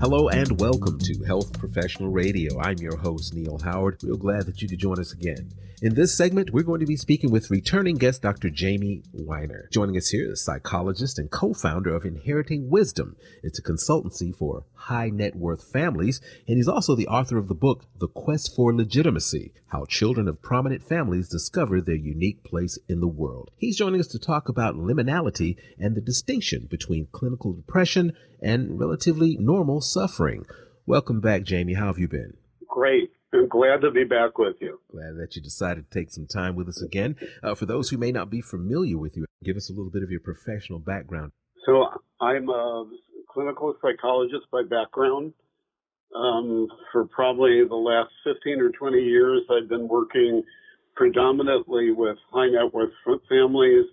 Hello and welcome to Health Professional Radio. I'm your host, Neil Howard. Real glad that you could join us again. In this segment, we're going to be speaking with returning guest Dr. Jamie Weiner. Joining us here is psychologist and co-founder of Inhering Wisdom. It's a consultancy for high net worth families, and he's also the author of the book, The Quest for Legitimacy, How Children of Prominent Families Discover Their Unique Place in the World. He's joining us to talk about liminality and the distinction between clinical depression and relatively normal suffering. Welcome back, Jamie. How have you been? Great. I'm glad to be back with you. Glad that you decided to take some time with us again. For those who may not be familiar with you, give us a little bit of your professional background. So I'm a clinical psychologist by background. For probably the last 15 or 20 years, I've been working predominantly with high net worth families.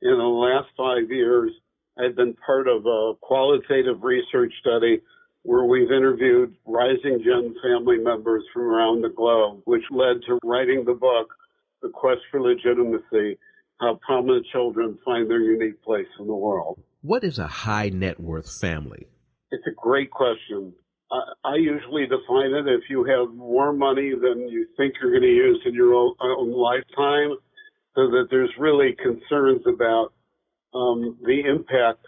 In the last 5 years, I've been part of a qualitative research study where we've interviewed rising gen family members from around the globe, which led to writing the book, The Quest for Legitimacy, How Prominent Children Find Their Unique Place in the World. What is a high net worth family? It's a great question. I usually define it if you have more money than you think you're going to use in your own lifetime, so that there's really concerns about the impact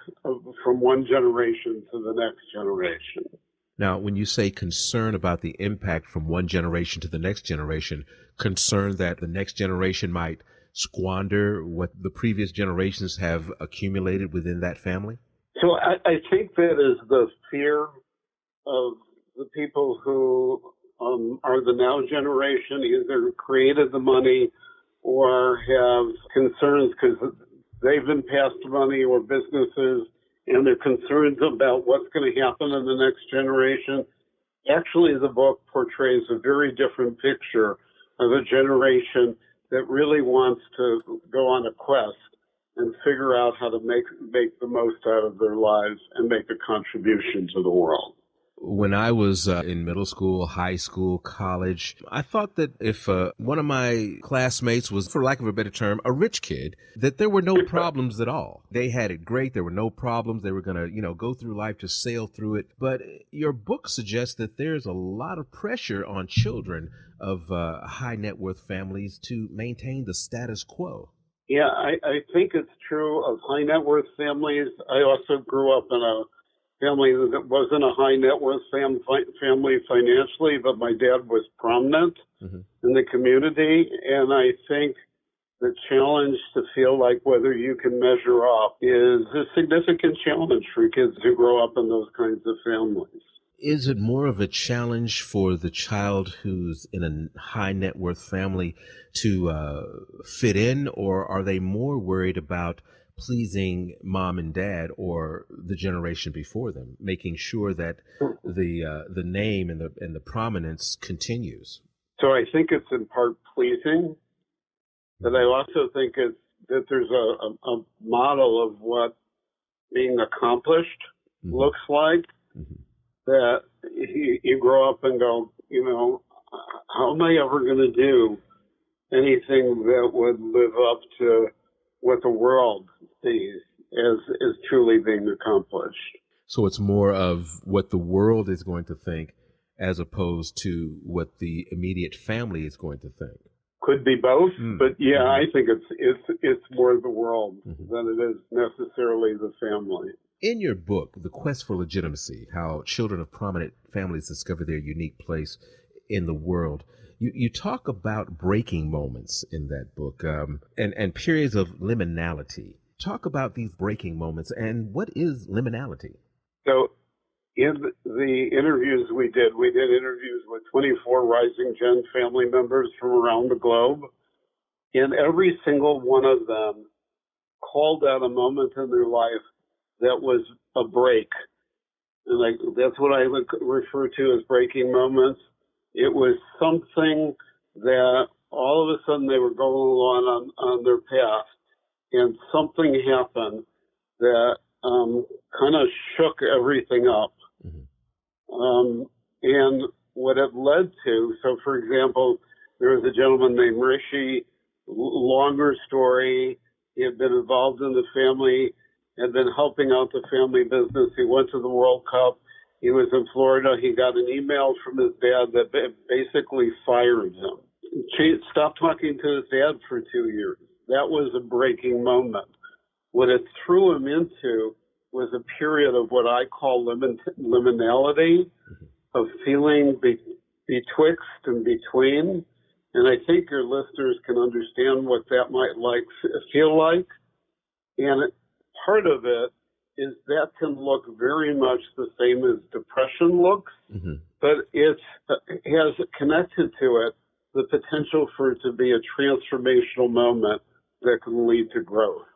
from one generation to the next generation. Now, when you say concern about the impact from one generation to the next generation, concern that the next generation might squander what the previous generations have accumulated within that family? So I think that is the fear of the people who are the now generation, either created the money or have concerns because they've been passed money or businesses, and they're concerned about what's going to happen in the next generation. Actually, the book portrays a very different picture of a generation that really wants to go on a quest and figure out how to make the most out of their lives and make a contribution to the world. When I was in middle school, high school, college, I thought that if one of my classmates was, for lack of a better term, a rich kid, that there were no problems at all. They had it great. There were no problems. They were going to, go through life, just sail through it. But your book suggests that there's a lot of pressure on children of high net worth families to maintain the status quo. Yeah, I think it's true of high net worth families. I also grew up in a family that wasn't a high net worth family financially, but my dad was prominent in the community. And I think the challenge to feel like whether you can measure up is a significant challenge for kids who grow up in those kinds of families. Is it more of a challenge for the child who's in a high net worth family to fit in, or are they more worried about pleasing mom and dad or the generation before them, making sure that the name and the prominence continues? So I think it's in part pleasing, but I also think that there's a model of what being accomplished looks like, that you grow up and go, how am I ever going to do anything that would live up to what the world sees as truly being accomplished? So it's more of what the world is going to think as opposed to what the immediate family is going to think. Could be both, but yeah, I think it's more the world than it is necessarily the family. In your book, The Quest for Legitimacy, How Children of Prominent Families Discover Their Unique Place in the World, you talk about breaking moments in that book and periods of liminality. Talk about these breaking moments, and what is liminality? So in the interviews we did interviews with 24 rising gen family members from around the globe, and every single one of them called out a moment in their life that was a break. And that's what I refer to as breaking moments. It was something that all of a sudden they were going along on their path, and something happened that kind of shook everything up. And what it led to, so for example, there was a gentleman named Rishi, longer story. He had been involved in the family, had been helping out the family business. He went to the World Cup. He was in Florida. He got an email from his dad that basically fired him. Stopped talking to his dad for 2 years. That was a breaking moment. What it threw him into was a period of what I call liminality, of feeling betwixt and between. And I think your listeners can understand what that might feel like. And part of it is that can look very much the same as depression looks, but it has connected to it the potential for it to be a transformational moment that can lead to growth.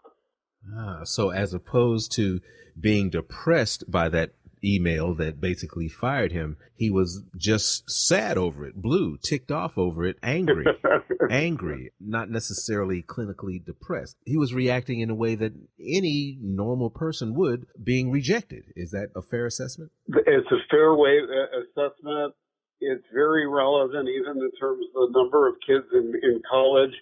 So as opposed to being depressed by that email that basically fired him, he was just sad over it, blue, ticked off over it, angry, not necessarily clinically depressed. He was reacting in a way that any normal person would, being rejected. Is that a fair assessment? It's a fair assessment. It's very relevant, even in terms of the number of kids in college.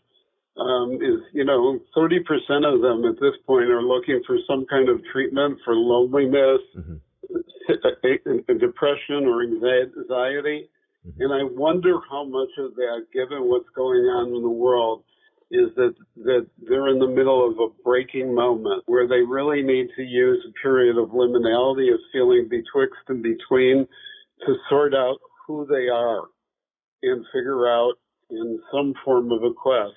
30% of them at this point are looking for some kind of treatment for loneliness, depression, or anxiety. And I wonder how much of that, given what's going on in the world, is that they're in the middle of a breaking moment where they really need to use a period of liminality, of feeling betwixt and between, to sort out who they are and figure out in some form of a quest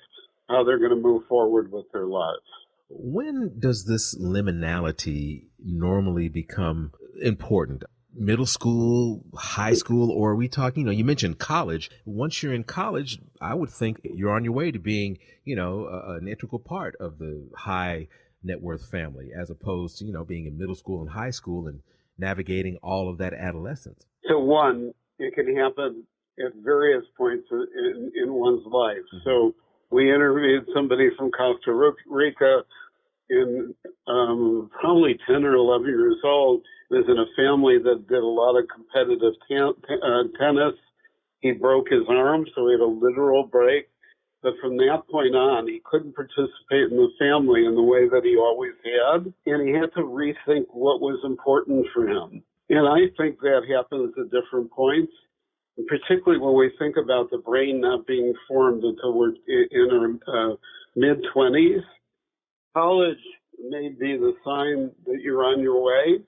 how they're going to move forward with their lives. When does this liminality normally become important? Middle school, high school, or are we talking, you mentioned college. Once you're in college, I would think you're on your way to being, an integral part of the high net worth family, as opposed to, being in middle school and high school and navigating all of that adolescence. So one, it can happen at various points in one's life. So we interviewed somebody from Costa Rica in probably 10 or 11 years old. He was in a family that did a lot of competitive tennis. He broke his arm, so he had a literal break. But from that point on, he couldn't participate in the family in the way that he always had. And he had to rethink what was important for him. And I think that happens at different points. And particularly when we think about the brain not being formed until we're in our mid-20s, college may be the sign that you're on your way,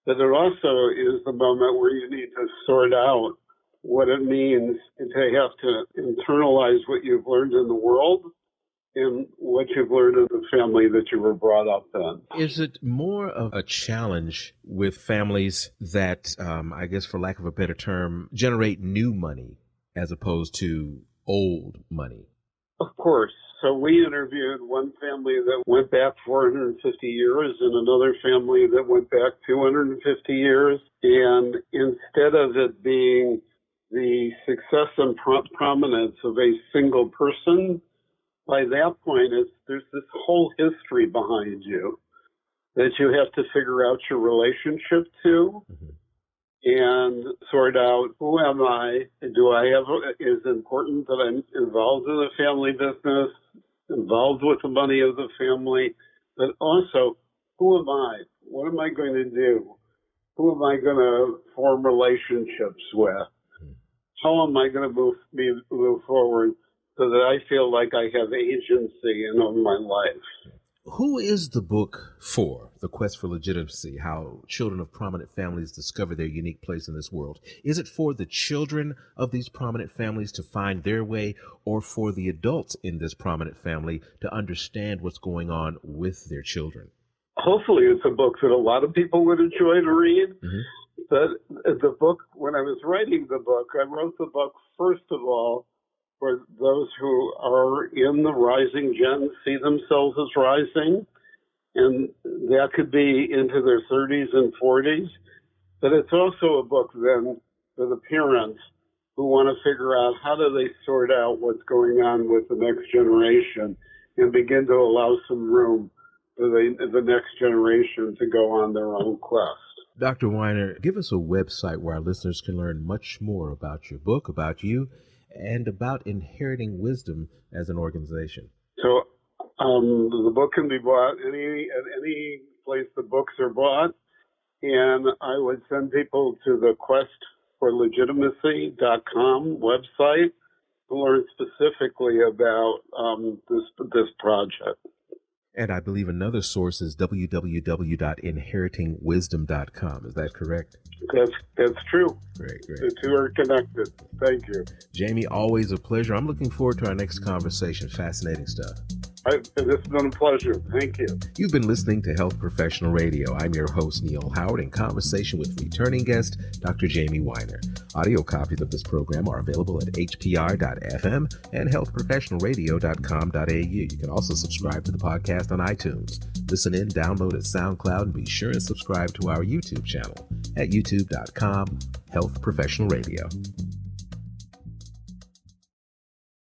but it also is the moment where you need to sort out what it means to have to internalize what you've learned in the world and what you've learned in the family that you were brought up in. Is it more of a challenge with families that, I guess for lack of a better term, generate new money as opposed to old money? Of course. So we interviewed one family that went back 450 years and another family that went back 250 years. And instead of it being the success and prominence of a single person, by that point, there's this whole history behind you that you have to figure out your relationship to and sort out, who am I? Is it important that I'm involved in the family business, involved with the money of the family, but also, who am I? What am I going to do? Who am I going to form relationships with? How am I going to move forward so that I feel like I have agency in my life? Who is the book for? The Quest for Legitimacy, How Children of Prominent Families Discover Their Unique Place in This World. Is it for the children of these prominent families to find their way, or for the adults in this prominent family to understand what's going on with their children? Hopefully it's a book that a lot of people would enjoy to read. But the book, when I was writing the book, I wrote the book, first of all, for those who are in the rising gen, see themselves as rising, and that could be into their 30s and 40s. But it's also a book then for the parents who want to figure out how do they sort out what's going on with the next generation and begin to allow some room for the next generation to go on their own quest. Dr. Weiner, give us a website where our listeners can learn much more about your book, about you, and about Inhering Wisdom as an organization. So the book can be bought at any place the books are bought. and I would send people to the questforlegitimacy.com website to learn specifically about this project. And I believe another source is www.inheringwisdom.com. Is that correct? That's true. Great. The two are connected. Thank you. Jamie, always a pleasure. I'm looking forward to our next conversation. Fascinating stuff. This has been a pleasure. Thank you. You've been listening to Health Professional Radio. I'm your host, Neil Howard, in conversation with returning guest, Dr. Jamie Weiner. Audio copies of this program are available at hpr.fm and healthprofessionalradio.com.au. You can also subscribe to the podcast on iTunes. Listen in, download at SoundCloud, and be sure and subscribe to our YouTube channel at youtube.com, Health Professional Radio.